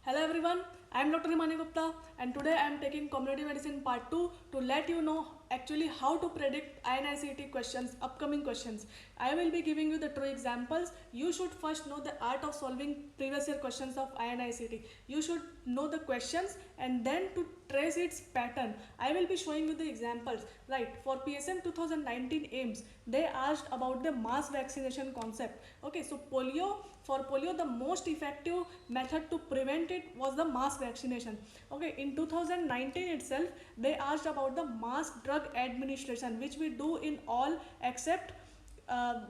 Hello everyone, I am Dr. Himani Gupta and today I am taking Community Medicine Part 2 to let you know actually how to predict INICET questions, upcoming questions. I will be giving you the true examples. You should first know the art of solving previous year questions of INICET. You should know the questions and then to trace its pattern. I will be showing you the examples. Right, for PSM 2019 AIMS, they asked about the mass vaccination concept. Okay, so for polio the most effective method to prevent it was the mass vaccination. Okay, in 2019 itself they asked about the mass drug administration, which we do in all except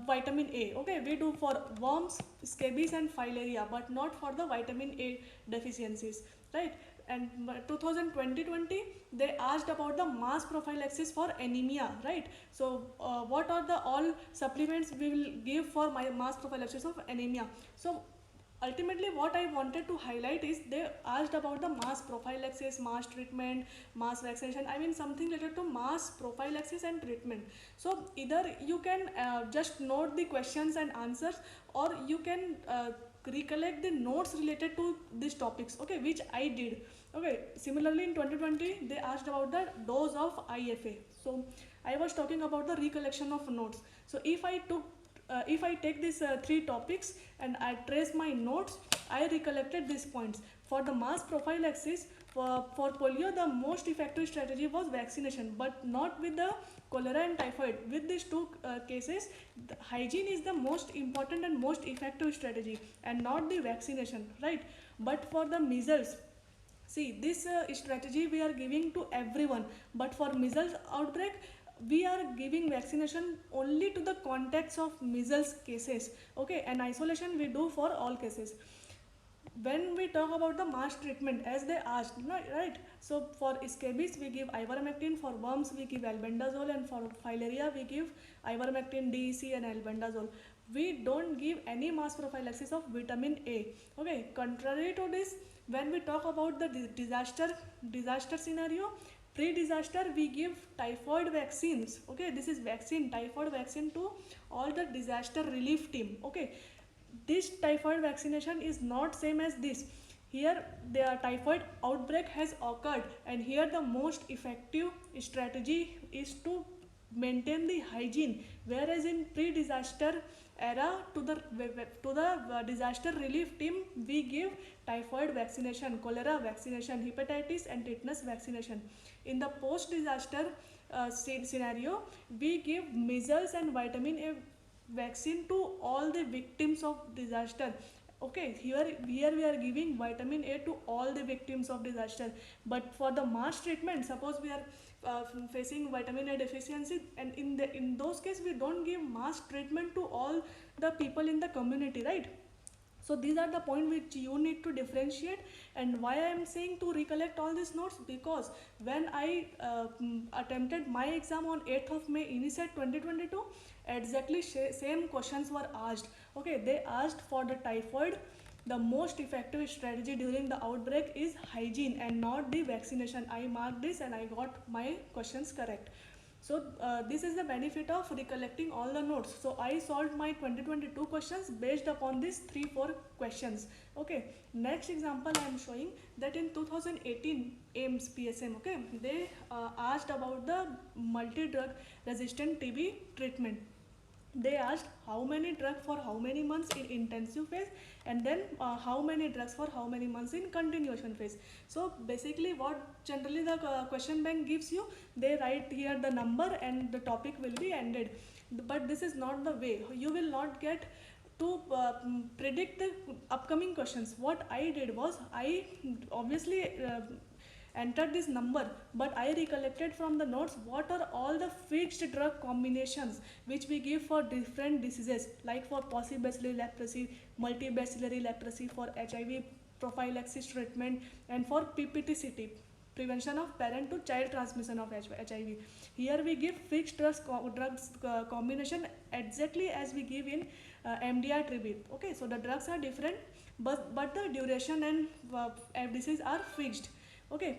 vitamin A. Okay, we do for worms, scabies and filaria, but not for the vitamin A deficiencies, right? And 2020 they asked about the mass prophylaxis for anemia, right? So what are the all supplements we will give for my mass prophylaxis of anemia? So ultimately what I wanted to highlight is they asked about the mass prophylaxis, mass treatment, mass vaccination. I mean something related to mass prophylaxis and treatment. So either you can just note the questions and answers, or you can recollect the notes related to these topics, okay, which I did. Okay, similarly in 2020 they asked about the dose of IFA. So I was talking about the recollection of notes. So if I take these three topics and I trace my notes, I recollected these points. For the mass prophylaxis, for polio, the most effective strategy was vaccination, but not with the cholera and typhoid. With these two cases, the hygiene is the most important and most effective strategy, and not the vaccination, right? But for the measles, see, this strategy we are giving to everyone, but for measles outbreak, we are giving vaccination only to the context of measles cases, okay, and isolation we do for all cases. When we talk about the mass treatment, as they asked, right? So for scabies we give ivermectin, for worms we give albendazole, and for filaria we give ivermectin, DEC and albendazole. We don't give any mass prophylaxis of vitamin A. Okay, contrary to this, when we talk about the disaster scenario, pre-disaster we give typhoid vaccines. Okay, this is vaccine, typhoid vaccine to all the disaster relief team. Okay, this typhoid vaccination is not same as this. Here the typhoid outbreak has occurred, and here the most effective strategy is to maintain the hygiene, whereas in pre-disaster era, to the disaster relief team we give typhoid vaccination, cholera vaccination, hepatitis and tetanus vaccination. In the post disaster scenario, we give measles and vitamin A vaccine to all the victims of disaster. Okay, here we are giving vitamin A to all the victims of disaster. But for the mass treatment, suppose we are facing vitamin A deficiency, and in those cases we don't give mass treatment to all the people in the community, right? So these are the point which you need to differentiate. And why I am saying to recollect all these notes, because when I attempted my exam on 8th of May INICET 2022, exactly same questions were asked. Okay, they asked for the typhoid, the most effective strategy during the outbreak is hygiene and not the vaccination. I marked this and I got my questions correct. So this is the benefit of recollecting all the notes. So I solved my 2022 questions based upon these 3-4 questions. Okay, next example I am showing that in 2018 AIMS PSM, okay, they asked about the multi-drug resistant TB treatment. They asked how many drugs for how many months in intensive phase, and then how many drugs for how many months in continuation phase. So basically what generally the question bank gives you, they write here the number and the topic will be ended. But this is not the way. You will not get to predict the upcoming questions. What I did was I obviously entered this number, but I recollected from the notes what are all the fixed drug combinations which we give for different diseases, like for possibacillary leprosy, multibacillary leprosy, for HIV prophylaxis treatment, and for PPTCT, prevention of parent to child transmission of HIV. Here we give fixed drugs combination exactly as we give in MDR TB. Okay, so the drugs are different, but the duration and disease are fixed. Okay,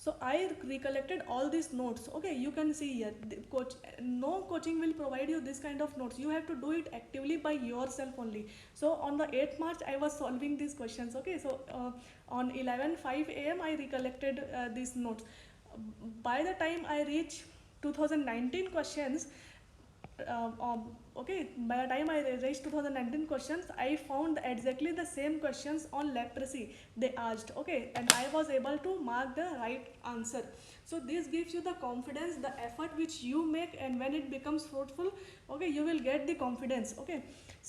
So I recollected all these notes. Okay, you can see here, no coaching will provide you this kind of notes. You have to do it actively by yourself only. So on the 8th March, I was solving these questions. Okay, so on 11:05 a.m. I recollected these notes. By the time I reach 2019 questions, okay, by the time I reached 2019 questions, I found exactly the same questions on leprosy they asked. Okay, and I was able to mark the right answer. So this gives you the confidence, the effort which you make, and when it becomes fruitful, okay, you will get the confidence. Okay,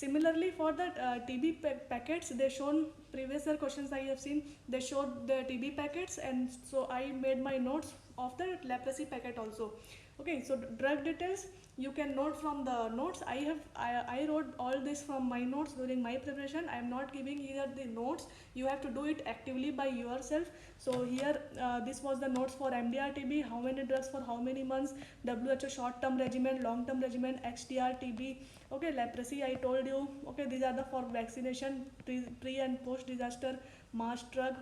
similarly for the TB packets, they shown previous year questions I have seen, they showed the TB packets, and so I made my notes of the leprosy packet also. Okay, so drug details you can note from the notes. I wrote all this from my notes during my preparation. I am not giving here the notes, you have to do it actively by yourself. So here this was the notes for MDR TB, how many drugs for how many months, WHO short term regimen, long term regimen, XDR TB. Okay, leprosy I told you. Okay, these are the for vaccination, pre and post disaster, mass drug.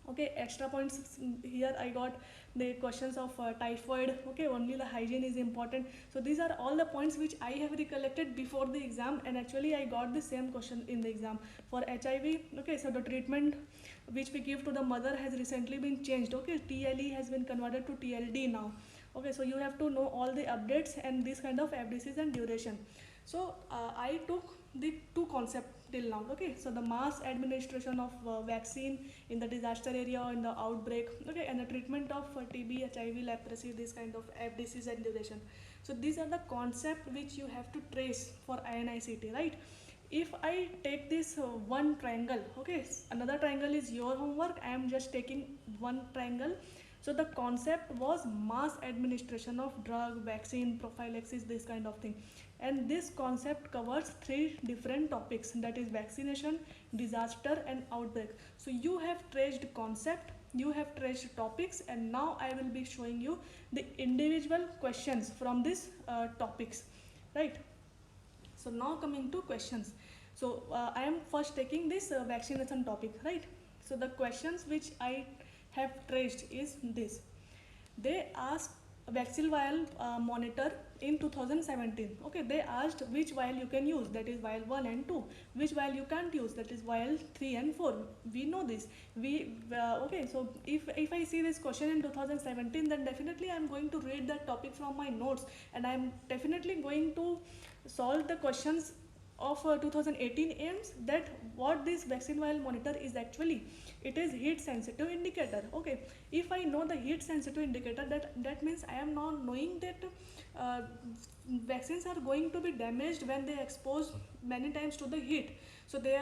Okay, extra points here I got the questions of typhoid. Okay, only the hygiene is important. So these are all the points which I have recollected before the exam, and actually I got the same question in the exam for HIV. Okay, so the treatment which we give to the mother has recently been changed. Okay, TLE has been converted to TLD now. Okay, so you have to know all the updates and this kind of FDCs and duration. So I took the two concepts till now. Okay, so the mass administration of vaccine in the disaster area or in the outbreak. Okay, and the treatment of TB, HIV, leprosy, this kind of FDCs and duration. So these are the concept which you have to trace for INICT, right? If I take this one triangle, okay, another triangle is your homework, I am just taking one triangle. So the concept was mass administration of drug, vaccine, prophylaxis, this kind of thing. And this concept covers three different topics, that is vaccination, disaster and outbreak. So you have traced concept, you have traced topics, and now I will be showing you the individual questions from these topics, right? So now coming to questions. So I am first taking this vaccination topic, right? So the questions which I have traced is this. They asked vaccine vial monitor in 2017. Okay, they asked which vial you can use, that is vial 1 and 2. Which vial you can't use, that is vial 3 and 4. We know this. Okay, so if I see this question in 2017, then definitely I am going to read that topic from my notes, and I am definitely going to solve the questions of 2018 aims, that what this vaccine vial monitor is actually. It is heat sensitive indicator. Okay, if I know the heat sensitive indicator, that means I am now knowing that uh, vaccines are going to be damaged when they expose many times to the heat. So there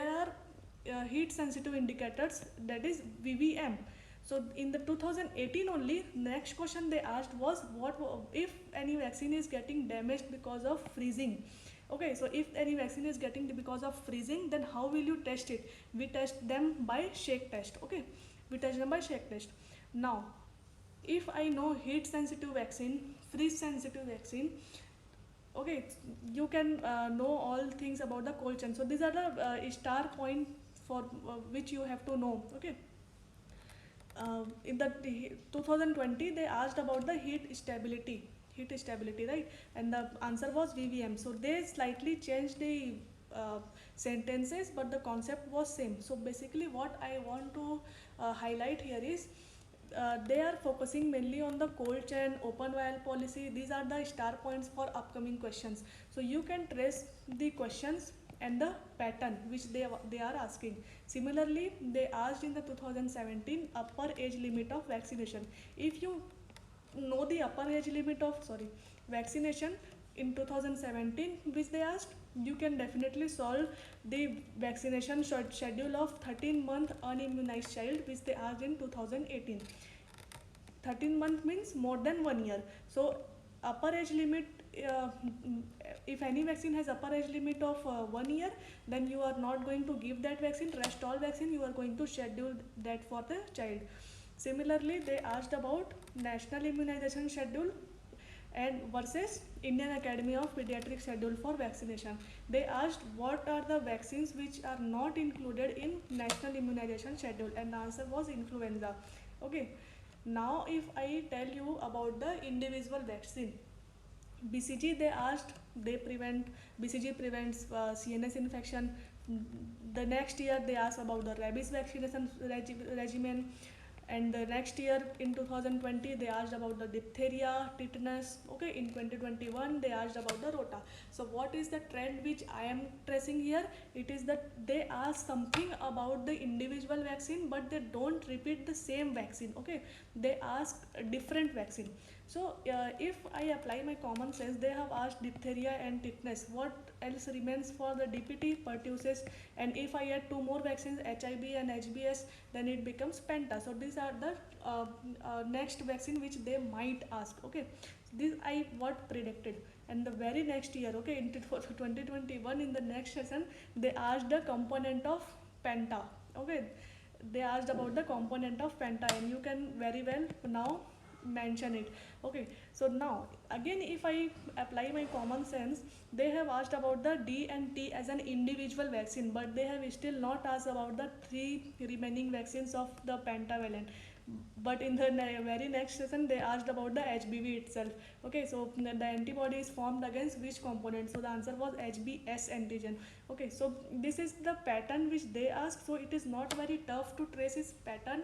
are heat sensitive indicators, that is VVM. So in the 2018 only, next question they asked was, what if any vaccine is getting damaged because of freezing. Okay, so if any vaccine is getting because of freezing, then how will you test it? We test them by shake test. Okay, we test them by shake test. Now if I know heat sensitive vaccine, freeze sensitive vaccine, okay, you can know all things about the cold chain. So these are the star point for which you have to know. Okay, in the 2020 they asked about the heat stability, right? And the answer was VVM. So they slightly changed the sentences, but the concept was same. So basically what I want to highlight here is they are focusing mainly on the cold chain, open vial policy. These are the star points for upcoming questions. So you can trace the questions and the pattern which they are asking. Similarly, they asked in the 2017 upper age limit of vaccination. If you know the upper age limit of vaccination in 2017 which they asked, you can definitely solve the vaccination schedule of 13-month unimmunized child which they asked in 2018. 13-month means more than 1 year. So upper age limit, if any vaccine has upper age limit of 1 year, then you are not going to give that vaccine. Rest all vaccine you are going to schedule that for the child. Similarly, they asked about national immunization schedule and versus Indian Academy of Pediatrics schedule for vaccination. They asked what are the vaccines which are not included in national immunization schedule, and the answer was influenza. Okay, Now if I tell you about the individual vaccine, BCG they asked, they prevent, BCG prevents CNS infection. The next year they asked about the rabies vaccination regimen, and the next year in 2020 they asked about the diphtheria, tetanus. Okay, in 2021 they asked about the rota. So what is the trend which I am tracing here? It is that they ask something about the individual vaccine, but they don't repeat the same vaccine. Okay, they ask a different vaccine. So if I apply my common sense, they have asked diphtheria and tetanus. What else remains for the DPT, pertussis, and if I add two more vaccines, HIB and HBS, then it becomes penta. So these are the next vaccine which they might ask. Okay, this I what predicted. And the very next year, okay, in 2021, in the next session, they asked the component of penta. Okay, they asked about the component of penta, and you can very well now mention it. Okay, so now again if I apply my common sense, they have asked about the D and T as an individual vaccine, but they have still not asked about the three remaining vaccines of the pentavalent. But in the very next session they asked about the HBV itself. Okay, so the antibody is formed against which component? So the answer was HBs antigen. Okay, so this is the pattern which they ask, so it is not very tough to trace its pattern.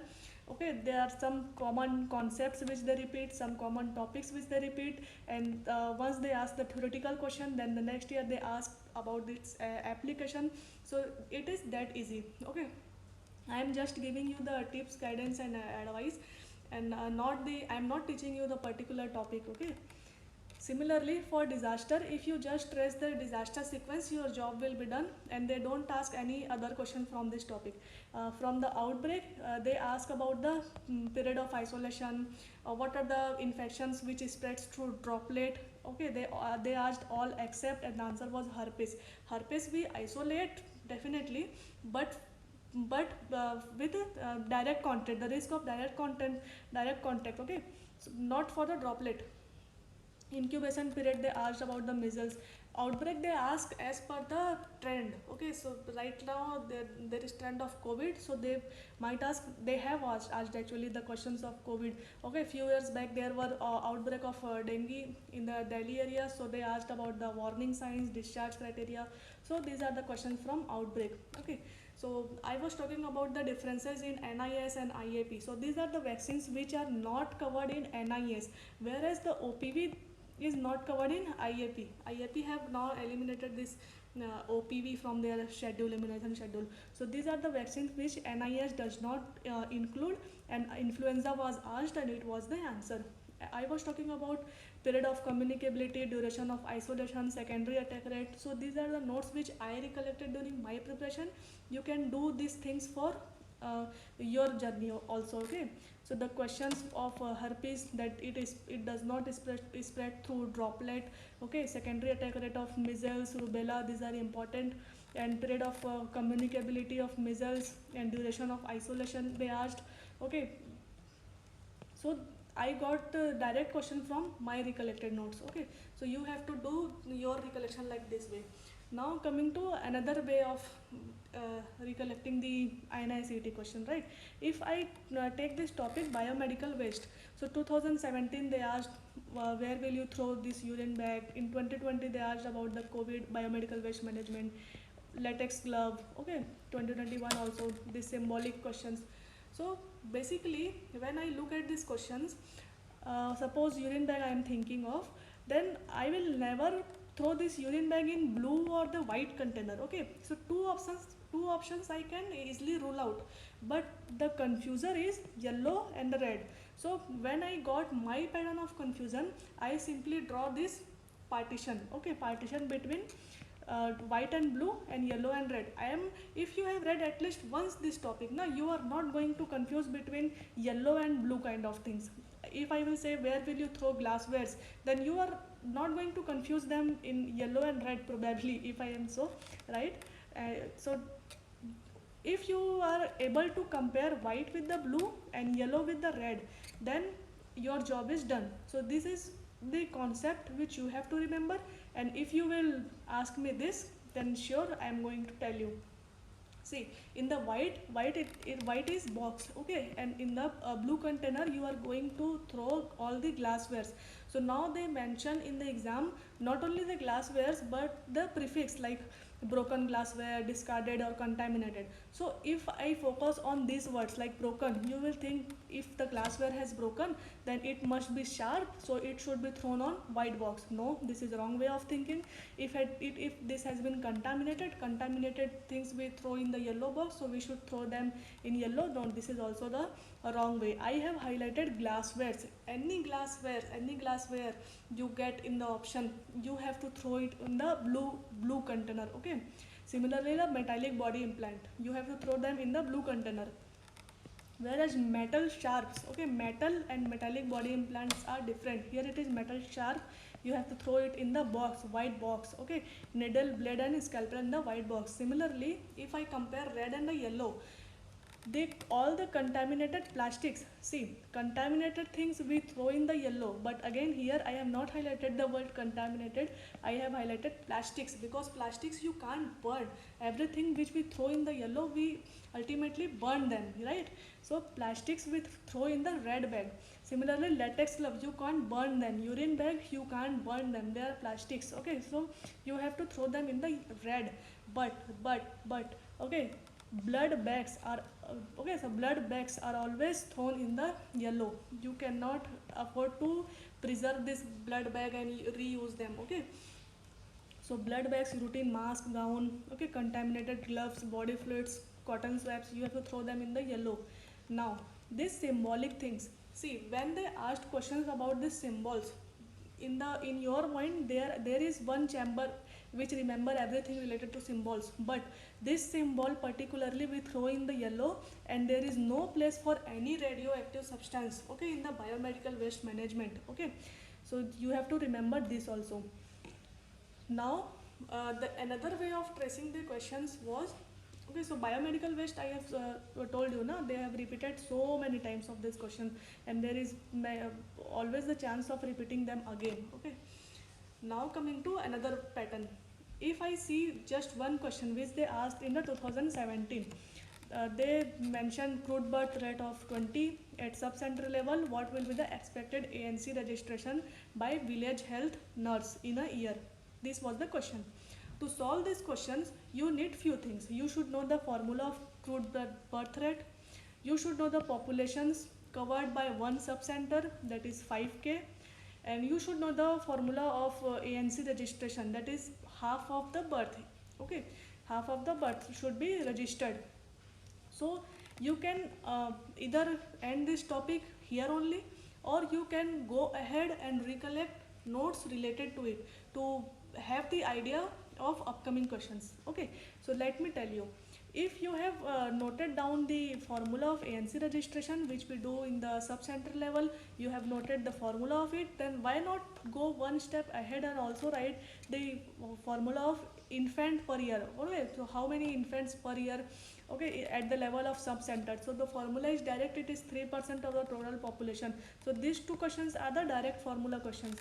Okay, there are some common concepts which they repeat, some common topics which they repeat, and once they ask the theoretical question, then the next year they ask about its application. So it is that easy. Okay, I am just giving you the tips, guidance, and advice, and not the I am not teaching you the particular topic. Okay. Similarly, for disaster, if you just trace the disaster sequence, your job will be done, and they don't ask any other question from this topic. From the outbreak, they ask about the period of isolation, what are the infections which spreads through droplet. Okay, they asked all except, and the answer was herpes. Herpes we isolate definitely, but with direct contact, the risk of direct contact. Okay, so not for the droplet. Incubation period they asked about the measles. Outbreak they ask as per the trend. Okay, so right now there is trend of COVID, so they might ask, they have asked actually the questions of COVID. Okay, few years back there were outbreak of dengue in the Delhi area, so they asked about the warning signs, discharge criteria. So these are the questions from outbreak. Okay, so I was talking about the differences in NIS and IAP. So these are the vaccines which are not covered in NIS, whereas the OPV is not covered in IAP. IAP have now eliminated this OPV from their schedule, immunization schedule. So these are the vaccines which NIS does not include, and influenza was asked and it was the answer. I was talking about period of communicability, duration of isolation, secondary attack rate. So these are the notes which I recollected during my preparation. You can do these things for your journey also. Okay, so the questions of herpes, that it does not spread through droplet. Okay, secondary attack rate of measles, rubella, these are important, and period of communicability of measles and duration of isolation they asked. Okay, so I got direct question from my recollected notes. Okay, so you have to do your recollection like this way. Now coming to another way of recollecting the INI-CET question, right? If I take this topic biomedical waste, so 2017 they asked where will you throw this urine bag. In 2020 they asked about the COVID biomedical waste management, latex glove. Okay, 2021 also these symbolic questions. So basically when I look at these questions, suppose urine bag I am thinking of, then I will never throw this urine bag in blue or the white container. Okay, so two options I can easily rule out, but the confuser is yellow and the red. So when I got my pattern of confusion, I simply draw this partition. Okay, partition between white and blue and yellow and red. If you have read at least once this topic, now you are not going to confuse between yellow and blue kind of things. If I will say where will you throw glasswares, then you are not going to confuse them in yellow and red probably, if I am so right. So if you are able to compare white with the blue and yellow with the red, then your job is done. So this is the concept which you have to remember, and if you will ask me this, then sure I am going to tell you. See, in the white is box, okay, and in the blue container you are going to throw all the glasswares. So now they mention in the exam not only the glasswares but the prefix like broken glassware, discarded or contaminated. So if I focus on these words like broken, you will think if the glassware has broken then it must be sharp, so it should be thrown on white box. No, this is wrong way of thinking. If this has been contaminated things we throw in the yellow box, so we should throw them in yellow. No, this is also the wrong way. I have highlighted glasswares. Any glassware you get in the option, you have to throw it in the blue container, okay. Similarly, the metallic body implant, you have to throw them in the blue container. Whereas metal sharps, okay, metal and metallic body implants are different. Here it is metal sharp, you have to throw it in the box, white box, okay. Needle, blade and scalpel in the white box. Similarly, if I compare red and the yellow, all the contaminated plastics, see, contaminated things we throw in the yellow, but again here I have not highlighted the word contaminated, I have highlighted plastics, because plastics you can't burn. Everything which we throw in the yellow, we ultimately burn them, right? So plastics we throw in the red bag. Similarly, latex gloves, you can't burn them. Urine bag, you can't burn them, they are plastics, okay. So you have to throw them in the red. But okay, blood bags are okay, so blood bags are always thrown in the yellow. You cannot afford to preserve this blood bag and reuse them, okay. So blood bags, routine mask, gown, okay, contaminated gloves, body fluids, cotton swabs, you have to throw them in the yellow. Now these symbolic things, see, when they asked questions about these symbols, in your mind there is one chamber which remember everything related to symbols, but this symbol particularly we throw in the yellow, and there is no place for any radioactive substance, okay, in the biomedical waste management, okay. So you have to remember this also. Now the another way of tracing the questions was, okay, so biomedical waste I have told you now, they have repeated so many times of this question, and there is always the chance of repeating them again, okay. Now coming to another pattern, if I see just one question which they asked in the 2017, they mentioned crude birth rate of 20 at sub-center level, what will be the expected ANC registration by village health nurse in a year. This was the question. To solve these questions, you need few things. You should know the formula of crude birth rate. You should know the populations covered by one sub-center, that is 5K. And you should know the formula of ANC registration, that is half of the birth, okay. Half of the birth should be registered. So you can either end this topic here only, or you can go ahead and recollect notes related to it to have the idea of upcoming questions, okay. So let me tell you, if you have noted down the formula of ANC registration which we do in the sub-center level, you have noted the formula of it, then why not go one step ahead and also write the formula of infant per year, okay. So how many infants per year, okay, at the level of sub-center. So the formula is direct, it is 3% of the total population. So these two questions are the direct formula questions.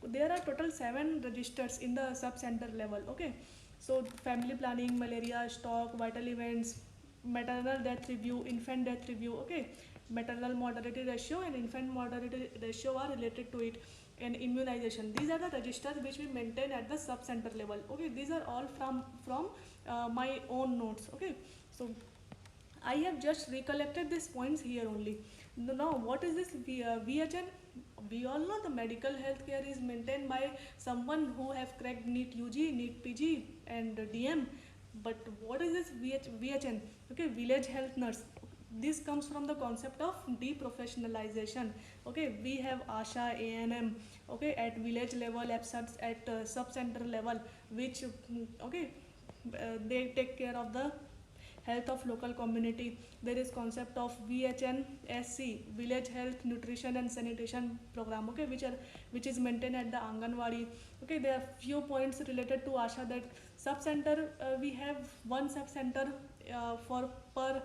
There are total 7 registers in the sub-center level, okay. So family planning, malaria, stock, vital events, maternal death review, infant death review, okay. Maternal mortality ratio and infant mortality ratio are related to it, and immunization. These are the registers which we maintain at the sub-center level, okay. These are all from my own notes, okay. So I have just recollected these points here only. Now what is this VHN? We all know the medical healthcare is maintained by someone who have cracked NEET UG, NEET PG and DM. But what is this VHN? Okay, village health nurse. This comes from the concept of deprofessionalization. Okay, we have ASHA, ANM, okay, at village level, at sub-center level, which, okay, they take care of the health of local community. There is concept of VHN SC, village health nutrition and sanitation program, okay, which is maintained at the Anganwadi, okay. There are few points related to ASHA, that sub center we have one sub center for per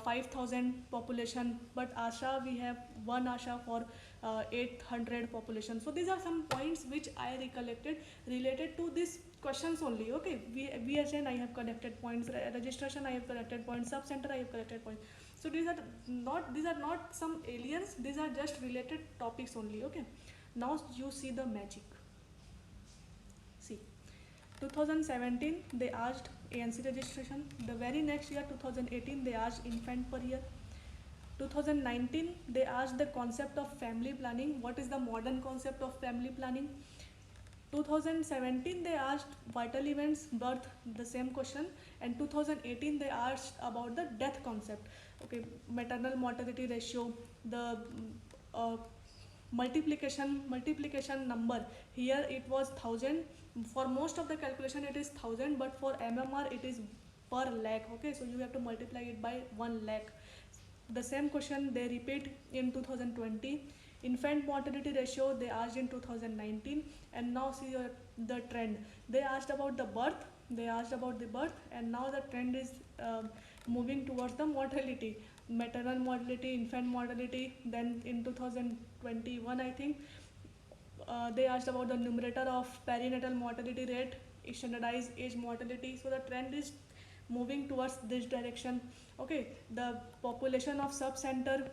5,000 population, but Asha we have one Asha for 800 population. So these are some points which I recollected related to this questions only. Okay, VHN I have collected points, registration I have collected points, sub center I have collected points. So these are not some aliens, these are just related topics only. Okay, now you see the magic. See, 2017 they asked ANC registration. The very next year 2018 they asked infant per year. 2019 they asked the concept of family planning. What is the modern concept of family planning? 2017 they asked vital events, birth, the same question. And 2018 they asked about the death concept. Okay, maternal mortality ratio, the uh, multiplication number. Here it was 1000. For most of the calculation it is 1000, but for MMR it is per lakh. Okay, so you have to multiply it by 1 lakh. The same question they repeat in 2020. Infant mortality ratio they asked in 2019. And now see the trend. They asked about the birth, and now the trend is moving towards the mortality, maternal mortality, infant mortality. Then in 2021 I think they asked about the numerator of perinatal mortality rate, standardized age mortality. So the trend is moving towards this direction. Okay, the population of sub center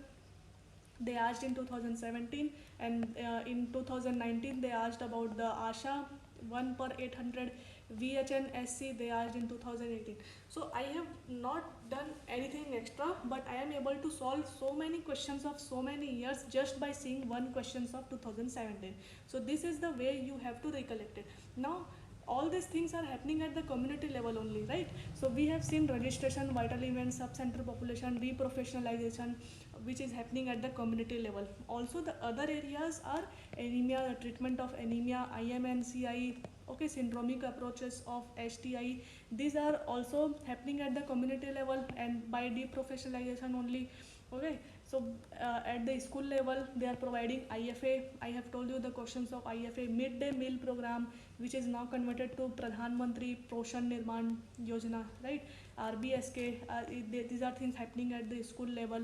they asked in 2017. And in 2019 they asked about the Asha 1 per 800. VHN SC they asked in 2018. So I have not done anything extra, but I am able to solve so many questions of so many years just by seeing one questions of 2017. So this is the way you have to recollect it. Now all these things are happening at the community level only, right? So we have seen registration, vital events, sub center population, reprofessionalization, which is happening at the community level. Also the other areas are anemia, the treatment of anemia, IMNCI, okay, syndromic approaches of STI. These are also happening at the community level and by deprofessionalization only. Okay, so at the school level they are providing IFA. I have told you the questions of IFA, midday meal program, which is now converted to Pradhan Mantri Poshan Nirman Yojana, right? RBSK, these are things happening at the school level.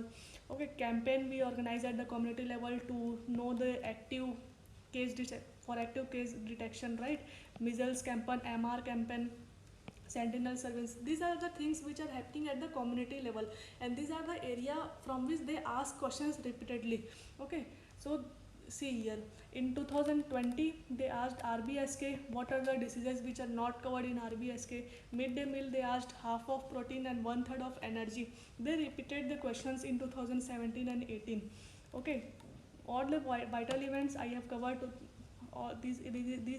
Okay, campaign we organize at the community level to know the active for active case detection, right? Measles campaign, MR campaign, sentinel surveillance. These are the things which are happening at the community level, and these are the area from which they ask questions repeatedly. Okay, so see here in 2020 they asked RBSK, what are the diseases which are not covered in RBSK. Midday meal they asked half of protein and 1/3 of energy. They repeated the questions in 2017 and 18. Okay, all the vital events I have covered. All these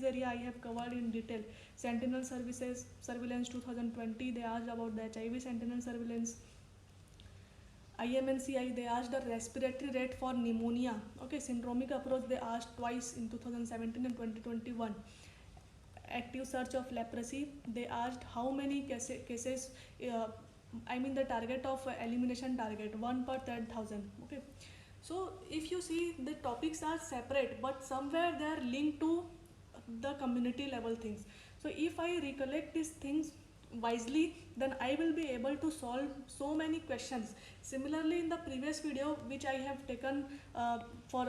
area I have covered in detail. Sentinel services surveillance 2020 they asked about the HIV sentinel surveillance. IMNCI they asked the respiratory rate for pneumonia. Okay, syndromic approach they asked twice in 2017 and 2021. Active search of leprosy they asked how many cases I mean the target of elimination target 1 per 10,000. Okay, so if you see the topics are separate but somewhere they are linked to the community level things. So if I recollect these things wisely, then I will be able to solve so many questions. Similarly, in the previous video which I have taken for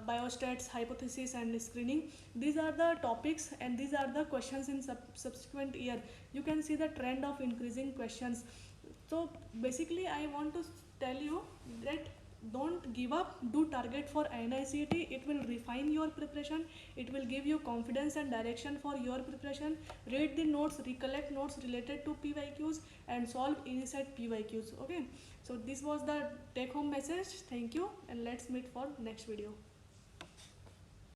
biostats, hypothesis and screening, these are the topics and these are the questions in subsequent year. You can see the trend of increasing questions. So basically I want to tell you that don't give up, do target for NICET. It will refine your preparation, it will give you confidence and direction for your preparation. Read the notes, recollect notes related to PYQs and solve INICET PYQs. Okay, so this was the take home message. Thank you, and let's meet for next video.